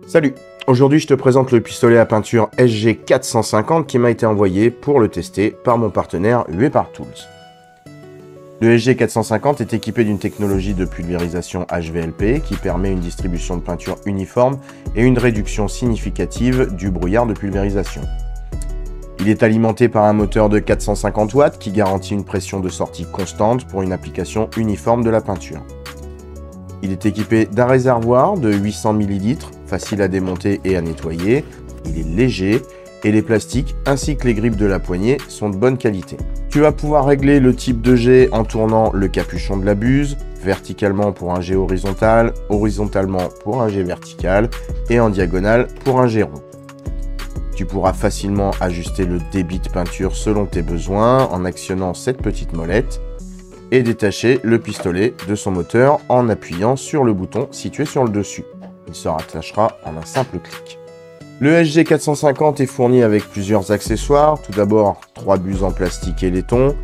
Salut! Aujourd'hui, je te présente le pistolet à peinture SG450 qui m'a été envoyé pour le tester par mon partenaire Huépar Tools. Le SG450 est équipé d'une technologie de pulvérisation HVLP qui permet une distribution de peinture uniforme et une réduction significative du brouillard de pulvérisation. Il est alimenté par un moteur de 450 watts qui garantit une pression de sortie constante pour une application uniforme de la peinture. Il est équipé d'un réservoir de 800 ml, facile à démonter et à nettoyer. Il est léger et les plastiques ainsi que les grippes de la poignée sont de bonne qualité. Tu vas pouvoir régler le type de jet en tournant le capuchon de la buse, verticalement pour un jet horizontal, horizontalement pour un jet vertical et en diagonale pour un jet rond. Tu pourras facilement ajuster le débit de peinture selon tes besoins en actionnant cette petite molette et détacher le pistolet de son moteur en appuyant sur le bouton situé sur le dessus. Il se rattachera en un simple clic. Le SG450 est fourni avec plusieurs accessoires. Tout d'abord, 3 buses en plastique et laiton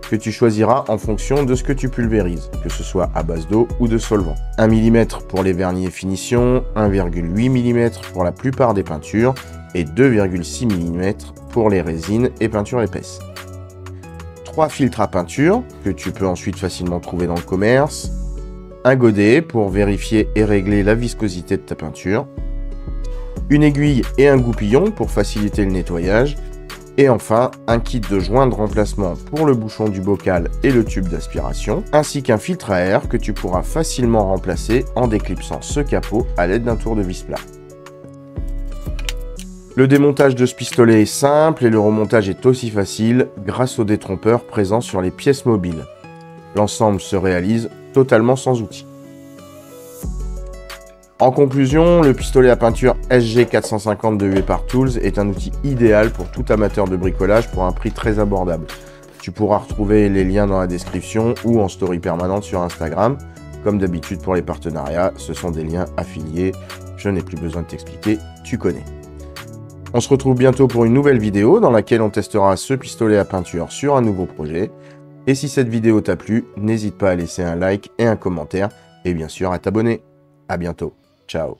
que tu choisiras en fonction de ce que tu pulvérises, que ce soit à base d'eau ou de solvant. 1 mm pour les vernis et finitions, 1,8 mm pour la plupart des peintures et 2,6 mm pour les résines et peintures épaisses. 3 filtres à peinture que tu peux ensuite facilement trouver dans le commerce, un godet pour vérifier et régler la viscosité de ta peinture, une aiguille et un goupillon pour faciliter le nettoyage, et enfin un kit de joint de remplacement pour le bouchon du bocal et le tube d'aspiration, ainsi qu'un filtre à air que tu pourras facilement remplacer en déclipsant ce capot à l'aide d'un tour de vis plat. Le démontage de ce pistolet est simple et le remontage est aussi facile grâce au détrompeur présent sur les pièces mobiles. L'ensemble se réalise totalement sans outils. En conclusion, le pistolet à peinture SG450 de Huépar Tools est un outil idéal pour tout amateur de bricolage pour un prix très abordable. Tu pourras retrouver les liens dans la description ou en story permanente sur Instagram. Comme d'habitude pour les partenariats, ce sont des liens affiliés. Je n'ai plus besoin de t'expliquer, tu connais. On se retrouve bientôt pour une nouvelle vidéo dans laquelle on testera ce pistolet à peinture sur un nouveau projet. Et si cette vidéo t'a plu, n'hésite pas à laisser un like et un commentaire et bien sûr à t'abonner. À bientôt. Ciao.